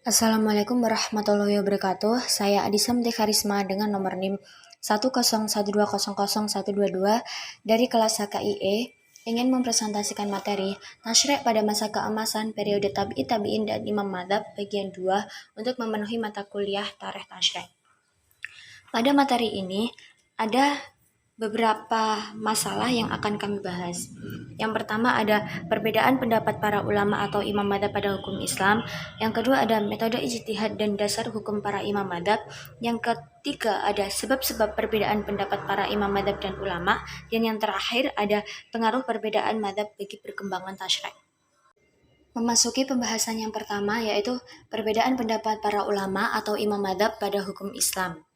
Assalamualaikum warahmatullahi wabarakatuh. Saya Adisa Munti Karisma dengan nomor NIM 101200122 dari kelas HKIE ingin mempresentasikan materi Tasyri' pada masa keemasan periode Tabi'i Tabi'in dan Imam Madzhab bagian 2 untuk memenuhi mata kuliah Tarikh Tasyri'. Pada materi ini ada beberapa masalah yang akan kami bahas. Yang pertama ada perbedaan pendapat para ulama atau imam madzhab pada hukum Islam. Yang kedua ada metode ijtihad dan dasar hukum para imam madzhab. Yang ketiga ada sebab-sebab perbedaan pendapat para imam madzhab dan ulama. Dan yang terakhir ada pengaruh perbedaan madzhab bagi perkembangan tasyri'. Memasuki pembahasan yang pertama yaitu perbedaan pendapat para ulama atau imam madzhab pada hukum Islam.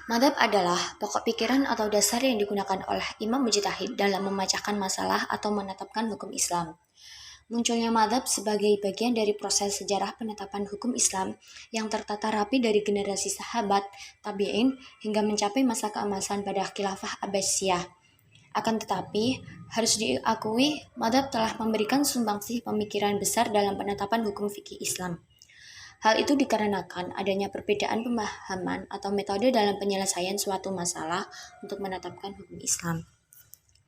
Madzhab adalah pokok pikiran atau dasar yang digunakan oleh imam mujtahid dalam memecahkan masalah atau menetapkan hukum Islam. Munculnya madzhab sebagai bagian dari proses sejarah penetapan hukum Islam yang tertata rapi dari generasi sahabat, tabi'in, hingga mencapai masa keemasan pada khilafah Abbasiyah. Akan tetapi, harus diakui madzhab telah memberikan sumbangsih pemikiran besar dalam penetapan hukum fikih Islam. Hal itu dikarenakan adanya perbedaan pemahaman atau metode dalam penyelesaian suatu masalah untuk menetapkan hukum Islam.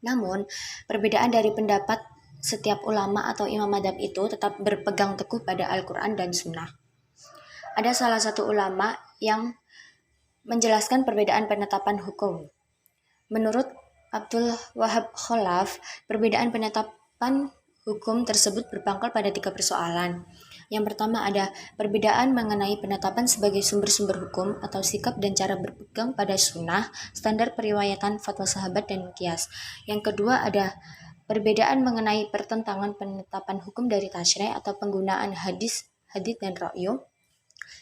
Namun, perbedaan dari pendapat setiap ulama atau imam madzhab itu tetap berpegang teguh pada Al-Quran dan Sunnah. Ada salah satu ulama yang menjelaskan perbedaan penetapan hukum. Menurut Abdul Wahab Khalaf, perbedaan penetapan hukum tersebut berpangkal pada 3 persoalan. Yang pertama ada perbedaan mengenai penetapan sebagai sumber-sumber hukum atau sikap dan cara berpegang pada sunnah, standar periwayatan fatwa sahabat dan qiyas. Yang kedua ada perbedaan mengenai pertentangan penetapan hukum dari tasyri' atau penggunaan hadis dan ra'yu.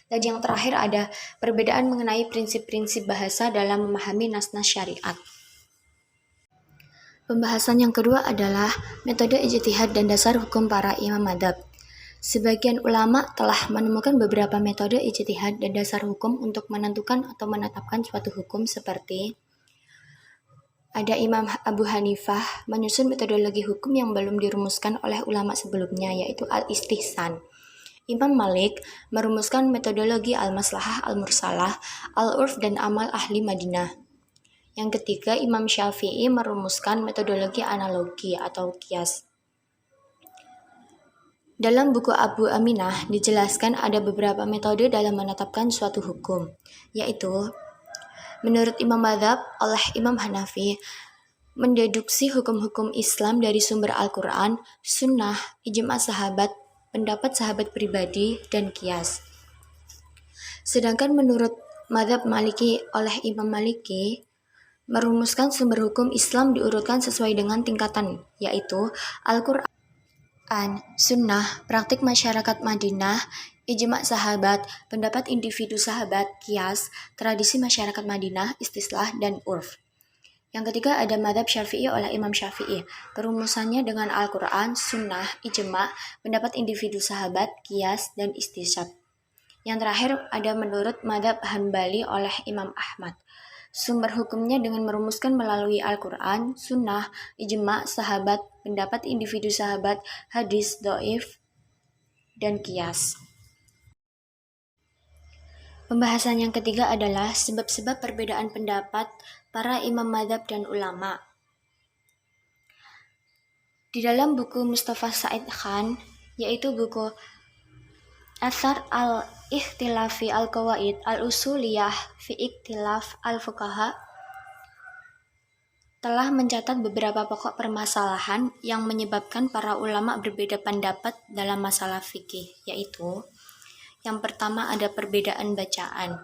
Dan yang terakhir ada perbedaan mengenai prinsip-prinsip bahasa dalam memahami nas-nas syariat. Pembahasan yang kedua adalah metode ijtihad dan dasar hukum para imam madzhab. Sebagian ulama telah menemukan beberapa metode ijtihad dan dasar hukum untuk menentukan atau menetapkan suatu hukum seperti ada Imam Abu Hanifah menyusun metodologi hukum yang belum dirumuskan oleh ulama sebelumnya yaitu al-istihsan. Imam Malik merumuskan metodologi al-maslahah, al-mursalah, al-urf dan amal ahli Madinah. Yang ketiga, Imam Syafi'i merumuskan metodologi analogi atau qiyas. Dalam buku Abu Aminah dijelaskan ada beberapa metode dalam menetapkan suatu hukum, yaitu menurut Imam Madzhab oleh Imam Hanafi, mendeduksi hukum-hukum Islam dari sumber Al-Quran, Sunnah, ijma' sahabat, pendapat sahabat pribadi, dan qiyas. Sedangkan menurut Madzhab Maliki oleh Imam Maliki, merumuskan sumber hukum Islam diurutkan sesuai dengan tingkatan, yaitu Al-Quran, Sunnah, praktik masyarakat Madinah, ijma' sahabat, pendapat individu sahabat, qiyas, tradisi masyarakat Madinah, istislah, dan urf. Yang ketiga ada Madzhab Syafi'i oleh Imam Syafi'i, perumusannya dengan Al-Quran, Sunnah, ijma', pendapat individu sahabat, qiyas, dan istishad. Yang terakhir ada menurut Madzhab Hanbali oleh Imam Ahmad. Sumber hukumnya dengan merumuskan melalui Al-Quran, Sunnah, ijma' sahabat, pendapat individu sahabat, hadis, dhaif, dan qiyas. Pembahasan yang ketiga adalah sebab-sebab perbedaan pendapat para imam madzhab dan ulama. Di dalam buku Mustafa Said Khan, yaitu buku Athar al-Ikhtilafi al-Qawaid al-Usuliyah fi Ikhtilaf al-Fuqaha, telah mencatat beberapa pokok permasalahan yang menyebabkan para ulama berbeda pendapat dalam masalah fikih, yaitu yang pertama ada perbedaan bacaan.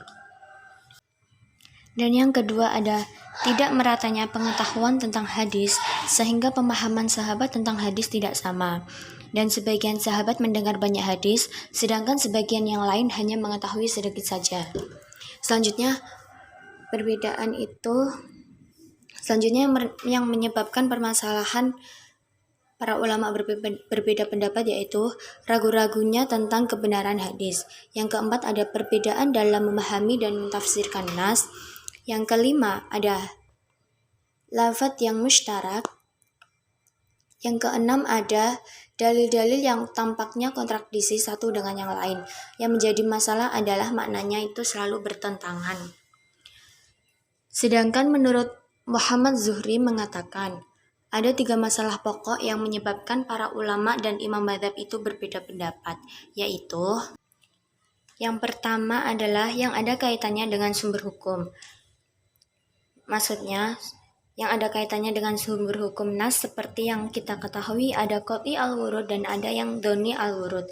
Dan yang kedua ada tidak meratanya pengetahuan tentang hadis sehingga pemahaman sahabat tentang hadis tidak sama. Dan sebagian sahabat mendengar banyak hadis, sedangkan sebagian yang lain hanya mengetahui sedikit saja. Selanjutnya yang menyebabkan permasalahan para ulama berbeda pendapat yaitu ragu-ragunya tentang kebenaran hadis. Yang keempat ada perbedaan dalam memahami dan mentafsirkan nas. Yang kelima ada lafadz yang mustarak. Yang keenam ada dalil-dalil yang tampaknya kontradiksi satu dengan yang lain. Yang menjadi masalah adalah maknanya itu selalu bertentangan. Sedangkan menurut Muhammad Zuhri mengatakan, ada 3 masalah pokok yang menyebabkan para ulama dan imam madzhab itu berbeda pendapat, yaitu yang pertama adalah yang ada kaitannya dengan sumber hukum. Maksudnya, yang ada kaitannya dengan sumber hukum nas seperti yang kita ketahui ada qat'i al-wurud dan ada yang dhoni al-wurud.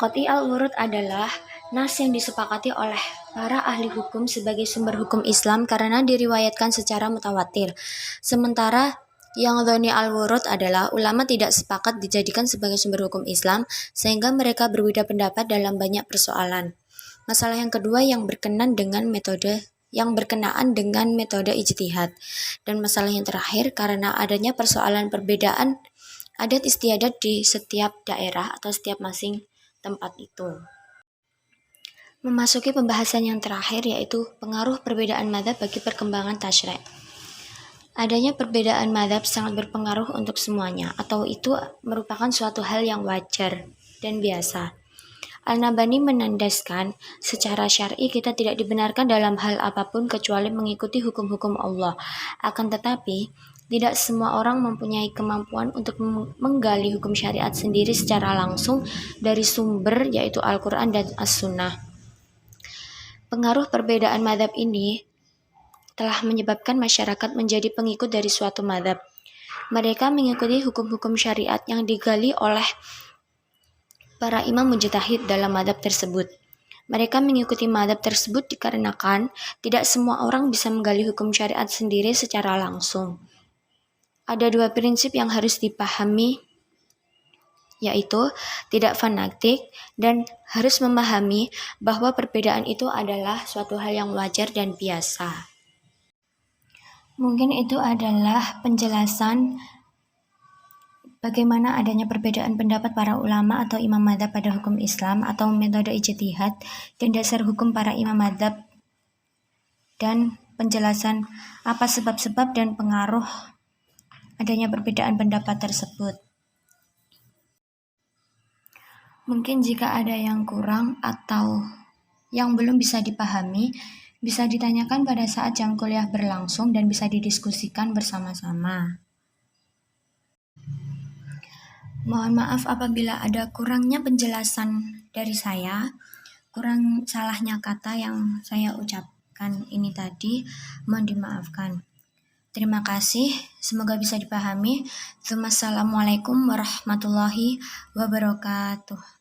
Qat'i al-wurud adalah nas yang disepakati oleh para ahli hukum sebagai sumber hukum Islam karena diriwayatkan secara mutawatir. Sementara yang dhoni al-wurud adalah ulama tidak sepakat dijadikan sebagai sumber hukum Islam sehingga mereka berbeda pendapat dalam banyak persoalan. Masalah yang kedua yang berkenaan dengan metode ijtihad. Dan masalah yang terakhir karena adanya persoalan perbedaan adat istiadat di setiap daerah atau setiap masing tempat itu. Memasuki pembahasan yang terakhir yaitu pengaruh perbedaan madzhab bagi perkembangan tasyri'. Adanya perbedaan madzhab sangat berpengaruh untuk semuanya, atau itu merupakan suatu hal yang wajar dan biasa. Al-Nabhani menandaskan, secara syar'i kita tidak dibenarkan dalam hal apapun kecuali mengikuti hukum-hukum Allah. Akan tetapi, tidak semua orang mempunyai kemampuan untuk menggali hukum syariat sendiri secara langsung dari sumber yaitu Al-Quran dan As-Sunnah. Pengaruh perbedaan madzhab ini telah menyebabkan masyarakat menjadi pengikut dari suatu madzhab. Mereka mengikuti hukum-hukum syariat yang digali oleh para imam mujtahid dalam madzhab tersebut. Mereka mengikuti madzhab tersebut dikarenakan tidak semua orang bisa menggali hukum syariat sendiri secara langsung. Ada 2 prinsip yang harus dipahami, yaitu tidak fanatik dan harus memahami bahwa perbedaan itu adalah suatu hal yang wajar dan biasa. Mungkin itu adalah penjelasan bagaimana adanya perbedaan pendapat para ulama atau imam madzhab pada hukum Islam atau metode ijtihad dan dasar hukum para imam madzhab dan penjelasan apa sebab-sebab dan pengaruh adanya perbedaan pendapat tersebut. Mungkin jika ada yang kurang atau yang belum bisa dipahami, bisa ditanyakan pada saat jam kuliah berlangsung dan bisa didiskusikan bersama-sama. Mohon maaf apabila ada kurangnya penjelasan dari saya, kurang salahnya kata yang saya ucapkan ini tadi, mohon dimaafkan. Terima kasih, semoga bisa dipahami. Assalamualaikum warahmatullahi wabarakatuh.